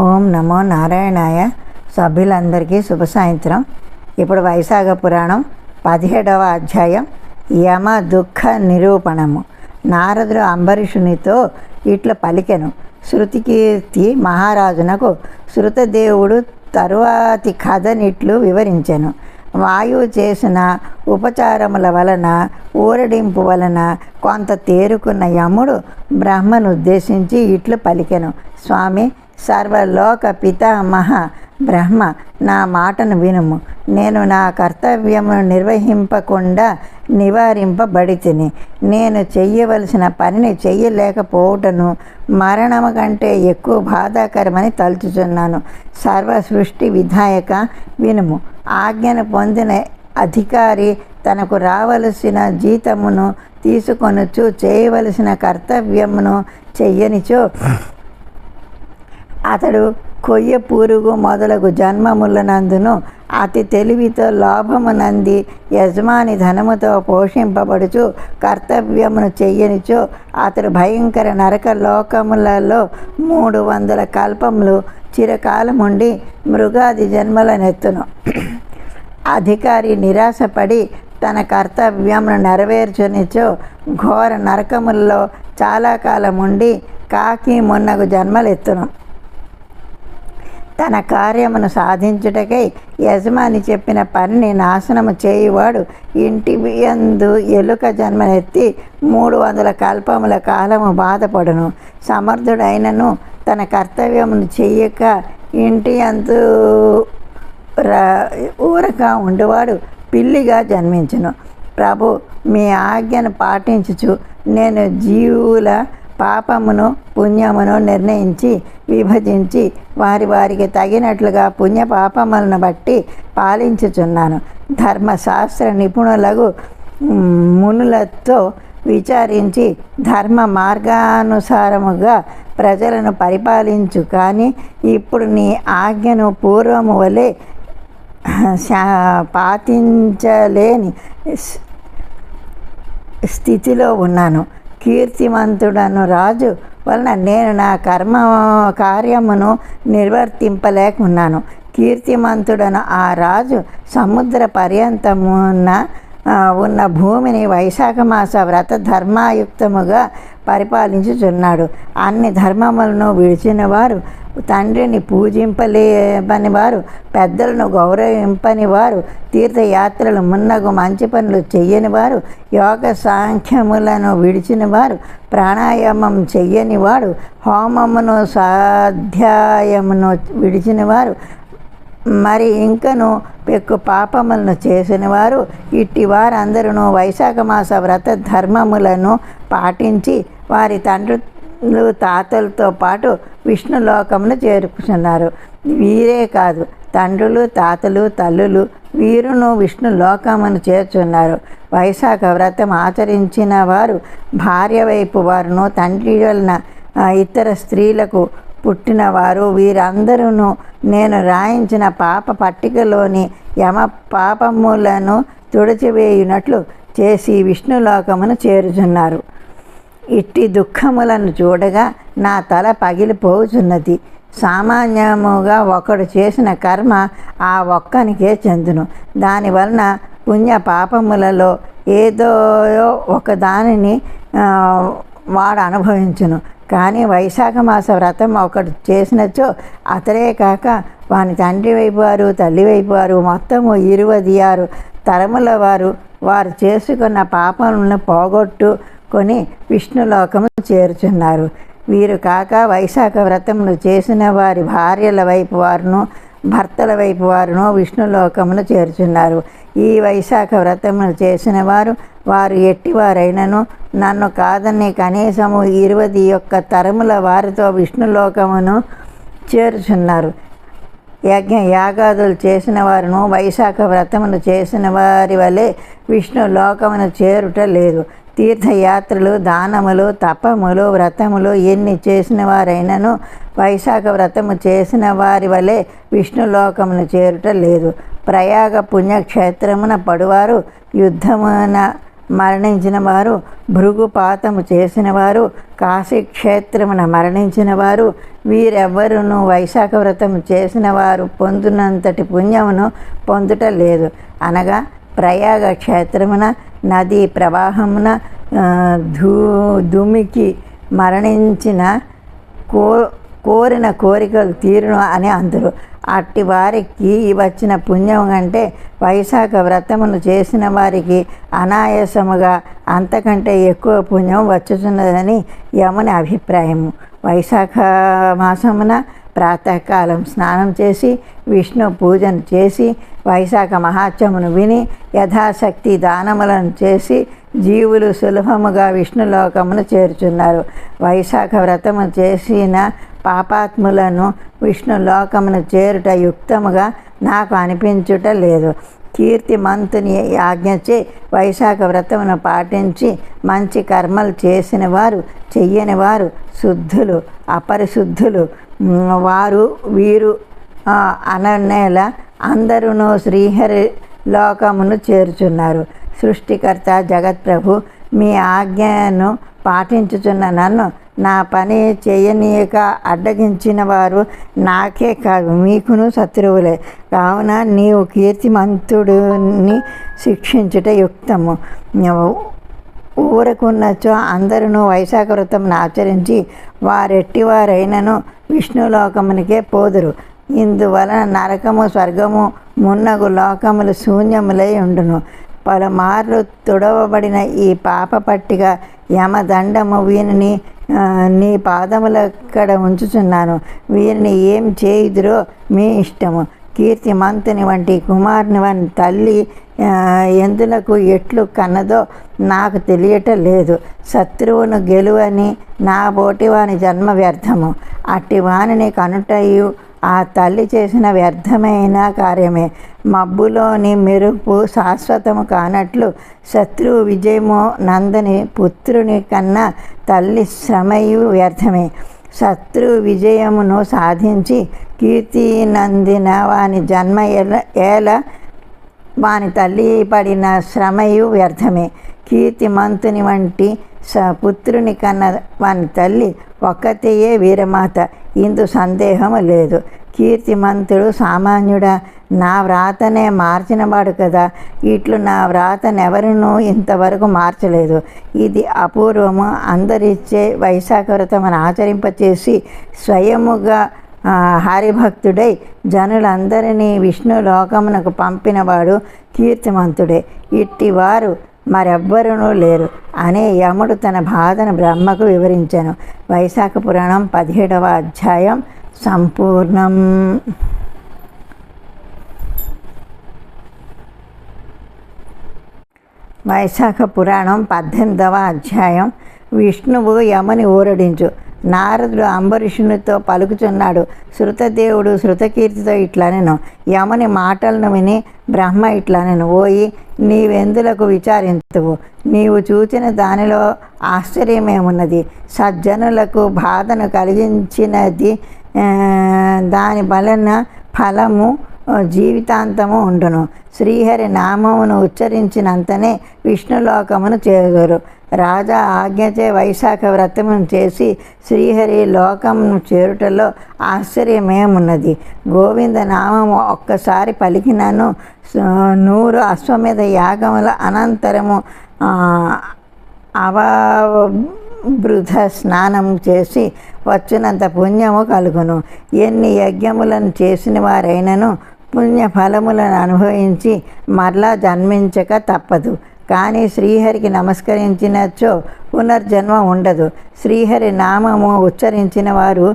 ఓం నమో నారాయణాయ. సభ్యులందరికీ శుభ సాయంత్రం. ఇప్పుడు వైశాఖ పురాణం 17వ అధ్యాయం యమ దుఃఖ నిరూపణము. నారదుడు అంబరీషునితో ఇట్లా పలికెను. శృతికీర్తి మహారాజునకు శృతదేవుడు తరువాతి కథనిట్లు వివరించెను. వాయువు చేసిన ఉపచారముల వలన ఊరడింపు వలన కొంత తేరుకున్న యముడు బ్రహ్మను ఉద్దేశించి ఇట్లు పలికెను. స్వామి, సర్వలోక పితామహ బ్రహ్మ, నా మాటను వినుము. నేను నా కర్తవ్యమును నిర్వహింపకుండా నివారింపబడితిని. నేను చెయ్యవలసిన పనిని చెయ్యలేకపోవటను మరణము కంటే ఎక్కువ బాధాకరమని తలుచుచున్నాను. సర్వ సృష్టి విధాయక వినుము. ఆజ్ఞను పొందిన అధికారి తనకు రావలసిన జీతమును తీసుకొనుచు చేయవలసిన కర్తవ్యమును చెయ్యనిచో అతడు కొయ్య పురుగు మొదలగు జన్మములనందును అతి తెలివితో లోభమునంది యజమాని ధనముతో పోషింపబడుచు కర్తవ్యమును చెయ్యనిచో అతడు భయంకర నరక లోకములలో 300 కల్పములు చిరకాలముండి మృగాది జన్మలనెత్తును. అధికారి నిరాశపడి తన కర్తవ్యమును నెరవేర్చనిచో ఘోర నరకములలో చాలా కాలముండి కాకి మున్నగు జన్మలెత్తును. తన కార్యమును సాధించుటకై యజమాని చెప్పిన పనిని నాశనము చేయువాడు ఇంటి యందు ఎలుక జన్మనెత్తి 300 కల్పముల కాలము బాధపడును. సమర్థుడైనను తన కర్తవ్యమును చెయ్యక ఇంటి యందు ఊరక ఉండేవాడు పిల్లిగా జన్మించును. ప్రభు, మీ ఆజ్ఞను పాటించుచు నేను జీవుల పాపమును పుణ్యమును నిర్ణయించి విభజించి వారికి తగినట్లుగా పుణ్య పాపములను బట్టి పాలించుచున్నాను. ధర్మశాస్త్ర నిపుణులకు మునులతో విచారించి ధర్మ మార్గానుసారముగా ప్రజలను పరిపాలించు. కానీ ఇప్పుడు నీ ఆజ్ఞను పూర్వము వలె పాటించలేని స్థితిలో ఉన్నాను. కీర్తిమంతుడను రాజు వలన నేను నా కార్యమును నిర్వర్తింపలేకున్నాను. కీర్తిమంతుడను ఆ రాజు సముద్ర పర్యంతమున ఉన్న భూమిని వైశాఖ మాస వ్రత ధర్మాయుక్తముగా పరిపాలించుచున్నాడు. అన్ని ధర్మములను విడిచిన వారు, తండ్రిని పూజింపలేని వారు, పెద్దలను గౌరవింపని వారు, తీర్థయాత్రలు మున్నగు మంచి పనులు చెయ్యని వారు, యోగ సాంఖ్యములను విడిచిన వారు, ప్రాణాయామం చెయ్యని వాడు, హోమమును స్వాధ్యాయమును విడిచిన వారు, మరి ఇంకను ఎక్కువ పాపములను చేసిన వారు, ఇట్టి వారందరూ వైశాఖ మాస వ్రత ధర్మములను పాటించి వారి తండ్రులు తాతలతో పాటు విష్ణులోకమును చేరుకున్నారు. వీరే కాదు, తండ్రులు తాతలు తల్లులు వీరును విష్ణు లోకమును చేర్చున్నారు. వైశాఖ వ్రతం ఆచరించిన వారు భార్య వైపు వారును తండ్రి వలన ఇతర స్త్రీలకు పుట్టినవారు వీరందరూ నేను రాయించిన పాప పట్టికలోని యమ పాపములను తుడిచివేయునట్లు చేసి విష్ణులోకమును చేరుచున్నారు. ఇట్టి దుఃఖములను చూడగా నా తల పగిలిపోచున్నది. సామాన్యముగా ఒకడు చేసిన కర్మ ఆ ఒక్కనికే చెందును. దానివలన పుణ్య పాపములలో ఏదో ఒక దానిని వాడు అనుభవించును. కానీ వైశాఖ మాస వ్రతం ఒకడు చేసినచో అతడే కాక వాని తండ్రి వైపు వారు తల్లి వైపు వారు మొత్తము 26 తరముల వారు చేసుకున్న పాపములను పోగొట్టుకొని విష్ణులోకము చేరుచున్నారు. వీరు కాక వైశాఖ వ్రతమును చేసిన వారి భార్యల వైపు వారును భర్తల వైపు వారును విష్ణులోకమును చేర్చున్నారు. ఈ వైశాఖ వ్రతమును చేసిన వారు ఎట్టివారైనను నన్ను కాదని కనీసము 21 తరముల వారితో విష్ణులోకమును చేర్చున్నారు. యాగాదులు చేసిన వారును వైశాఖ వ్రతమును చేసిన వారి వలె విష్ణులోకమును చేరుట లేదు. తీర్థయాత్రలు, దానములు, తపములు, వ్రతములు ఎన్ని చేసిన వారైనను వైశాఖ వ్రతము చేసిన వారి వలె విష్ణులోకమును చేరుట లేదు. ప్రయాగ పుణ్యక్షేత్రమున పడువారు యుద్ధమున మరణించిన వారు, భృగుపాతము చేసిన వారు, కాశీక్షేత్రమున మరణించిన వారు, వీరెవ్వరును వైశాఖ వ్రతము చేసిన వారు పొందినంతటి పుణ్యమును పొందుట లేదు. అనగా ప్రయాగ క్షేత్రమున నదీ ప్రవాహమున దుమికి మరణించిన కోరిన కోరికలు తీరును అని అందరు. అట్టి వారికి వచ్చిన పుణ్యం కంటే వైశాఖ వ్రతమును చేసిన వారికి అనాయాసముగా అంతకంటే ఎక్కువ పుణ్యం వచ్చుతున్నదని యముని అభిప్రాయము. వైశాఖ మాసమున ప్రాతకాలం స్నానం చేసి విష్ణు పూజను చేసి వైశాఖ మహాత్మ్యమును విని యథాశక్తి దానములను చేసి జీవులు సులభముగా విష్ణులోకమును చేరుచున్నారు. వైశాఖ వ్రతము చేసిన పాపాత్ములను విష్ణులోకమును చేరుట యుక్తముగా నాకు అనిపించుట లేదు. కీర్తిమంతుని ఆజ్ఞచే వైశాఖ వ్రతమును పాటించి మంచి కర్మలు చేసిన వారు, చెయ్యని వారు, శుద్ధులు అపరిశుద్ధులు వారు వీరు అననేల అందరూ శ్రీహరి లోకమును చేరుచున్నారు. సృష్టికర్త జగత్ప్రభు మీ ఆజ్ఞను పాటించుచున్న నన్ను నా పని చేయనీయక అడ్డగించిన వారు నాకే కాదు మీకును శత్రువులే. కావున నీవు కీర్తిమంతుడిని శిక్షించుట యుక్తము. ఊరకున్నచో అందరూ వైశాఖ వ్రతమును ఆచరించి వారెట్టివారైనను విష్ణులోకమునికే పోదురు. ఇందువలన నరకము స్వర్గము మున్నగు లోకములు శూన్యములై ఉండును. పలుమార్లు తుడవబడిన ఈ పాప పట్టిక యమదండము వీరిని నీ పాదములక్కడ ఉంచుచున్నాను. వీరిని ఏం చేయుదురో మీ ఇష్టము. కీర్తిమంతుని వంటి కుమారుని వంటి తల్లి ఎందులకు ఎట్లు కన్నదో నాకు తెలియటం లేదు. శత్రువును గెలువని నా బోటివాని జన్మ వ్యర్థము. అట్టి వానిని కనుటయు ఆ తల్లి చేసిన వ్యర్థమైన కార్యమే. మబ్బులోని మెరుపు శాశ్వతము కానట్లు శత్రువు విజయము నందని పుత్రుని కన్నా తల్లి శ్రమయు వ్యర్థమే. శత్రు విజయమును సాధించి కీర్తి నందిన వాని జన్మ ఏల వాని తల్లి పడిన శ్రమయు వ్యర్థమే. కీర్తిమంతుని వంటి పుత్రుని కన్న వాని తల్లి ఒక్కతేయే వీరమాత. ఇందు సందేహము లేదు. కీర్తిమంతుడు సామాన్యుడా? నా వ్రాతనే మార్చినవాడు కదా. ఇట్లు నా వ్రాతనెవరునూ ఇంతవరకు మార్చలేదు. ఇది అపూర్వము. అందరిచ్చే వైశాఖ వ్రతమును ఆచరింపచేసి స్వయముగా హరిభక్తుడై జనులందరినీ విష్ణు లోకమునకు పంపినవాడు కీర్తిమంతుడే. ఇట్టివారు మరెవ్వరూ లేరు అనే యముడు తన బాధను బ్రహ్మకు వివరించాను. వైశాఖ పురాణం 17వ అధ్యాయం సంపూర్ణం. వైశాఖ పురాణం 18వ అధ్యాయం. విష్ణువు యముని ఊరడించు. నారదుడు అంబరీషునితో పలుకుచున్నాడు. శృతదేవుడు శృతకీర్తితో ఇట్లనెను. యముని మాటలను విని బ్రహ్మ ఇట్లనెను. ఓయి, నీవెందులకు విచారింతువు? నీవు చూచిన దానిలో ఆశ్చర్యమేమున్నది? సజ్జనులకు బాధను కలిగించినది దాని వలన ఫలము జీవితాంతము ఉండును. శ్రీహరి నామమును ఉచ్చరించినంతనే విష్ణులోకమును చేరుదురు. రాజా ఆజ్ఞచే వైశాఖ వ్రతమును చేసి శ్రీహరి లోకమును చేరుటలో ఆశ్చర్యమేమున్నది? గోవింద నామము ఒక్కసారి పలికినను 100 అశ్వమేధ యాగముల అనంతరము అవబృధ స్నానము చేసి వచ్చినంత పుణ్యము కలుగును. ఎన్ని యజ్ఞములను చేసిన వారైనను పుణ్యఫలములను అనుభవించి మరలా జన్మించక తప్పదు. కానీ శ్రీహరికి నమస్కరించినచో పునర్జన్మ ఉండదు. శ్రీహరి నామము ఉచ్చరించిన వారు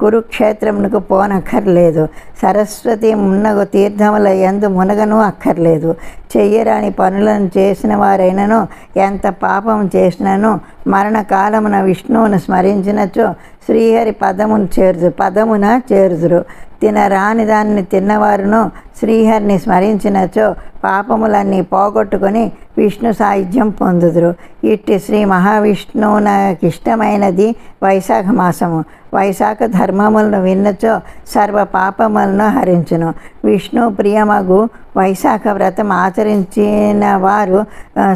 కురుక్షేత్రమునకు పోనక్కర్లేదు. సరస్వతి మున్నగు తీర్థముల యందు మునగను అక్కర్లేదు. చెయ్యరాని పనులను చేసిన వారైనను ఎంత పాపం చేసినను మరణకాలమున విష్ణువును స్మరించినచో శ్రీహరి పదమున చేరుదురు. తినరాని దాన్ని తిన్నవారును శ్రీహరిని స్మరించినచో పాపములన్నీ పోగొట్టుకొని విష్ణు సాయుధ్యం పొందుదురు. ఇట్టి శ్రీ మహావిష్ణువునకిష్ట ఇష్టమైనది వైశాఖ మాసము. వైశాఖ ధర్మములను విన్నచో సర్వ పాపములను హరించును. విష్ణు ప్రియమగు వైశాఖ వ్రతం ఆచరించిన వారు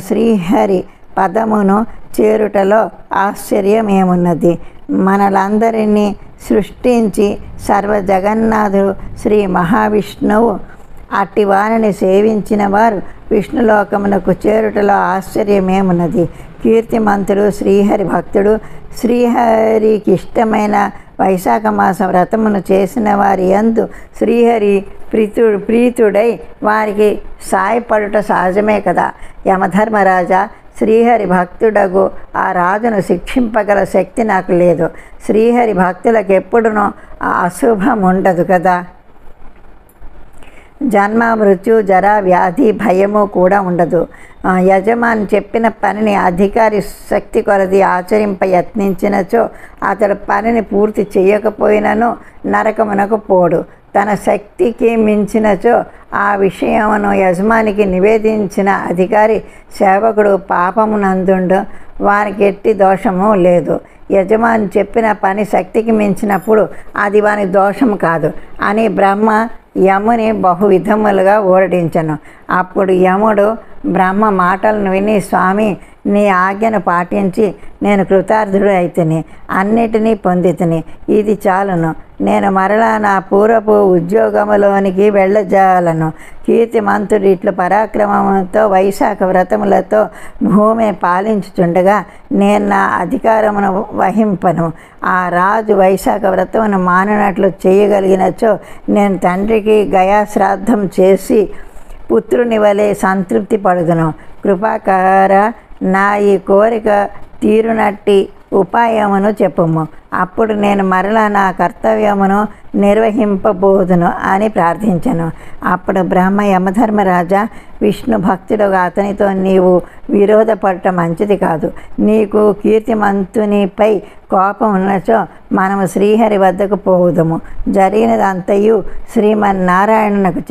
శ్రీహరి పదమును చేరుటలో ఆశ్చర్యమేమున్నది. మనలందరినీ సృష్టించి సర్వ జగన్నాథుడు శ్రీ మహావిష్ణువు అట్టి వారిని సేవించిన వారు విష్ణులోకమునకు చేరుటలో ఆశ్చర్యమేమున్నది. కీర్తిమంతుడు శ్రీహరి భక్తుడు శ్రీహరికి ఇష్టమైన వైశాఖ మాస వ్రతమును చేసిన వారి యందు శ్రీహరి ప్రీతుడై వారికి సాయపడుట సహజమే కదా. యమధర్మరాజా, శ్రీహరి భక్తుడగు ఆ రాజును శిక్షింపగల శక్తి నాకు లేదు. శ్రీహరి భక్తులకు ఎప్పుడునో అశుభం ఉండదు కదా. జన్మ, మృత్యు, జర, వ్యాధి, భయము కూడా ఉండదు. యజమాని చెప్పిన పనిని అధికారి శక్తి కొలది ఆచరింప యత్నించినచో అతడు పనిని పూర్తి చేయకపోయినను నరకమునకు పోడు. తన శక్తికి మించినచో ఆ విషయమును యజమానికి నివేదించిన అధికారి సేవకుడు పాపమునందుండు. వారికి ఎట్టి దోషము లేదు. యజమాని చెప్పిన పని శక్తికి మించినప్పుడు అది వాని దోషం కాదు అని బ్రహ్మ యముని బహువిధములుగా ఓరడించను. అప్పుడు యముడు బ్రహ్మ మాటలను విని, స్వామి, నీ ఆజ్ఞను పాటించి నేను కృతార్థుడు అయితిని, అన్నిటినీ పొందితిని. ఇది చాలును. నేను మరలా నా పూర్వపు ఉద్యోగములోనికి వెళ్ళజాలను. కీర్తిమంతుడు ఇట్లు పరాక్రమముతో వైశాఖ వ్రతములతో భూమిని పాలించుచుండగా నేను నా అధికారమును వహింపను. ఆ రాజు వైశాఖ వ్రతమును మానునట్లు చేయగలిగినచో నేను తండ్రికి గయాశ్రాద్ధం చేసి పుత్రుని వలె సంతృప్తి పడుదును. కృపాకర, నా ఈ కోరిక తీరునట్టి ఉపాయమును చెప్పుము. అప్పుడు నేను మరలా నా కర్తవ్యమును నిర్వహింపబోదును అని ప్రార్థించను. అప్పుడు బ్రహ్మ, యమధర్మరాజా, విష్ణు భక్తుడుగా అతనితో నీవు విరోధపడటం మంచిది కాదు. నీకు కీర్తిమంతునిపై కోపం ఉన్నచో మనము శ్రీహరి వద్దకు పోవుదము. జరిగినదంతయు శ్రీమన్నారాయణునకు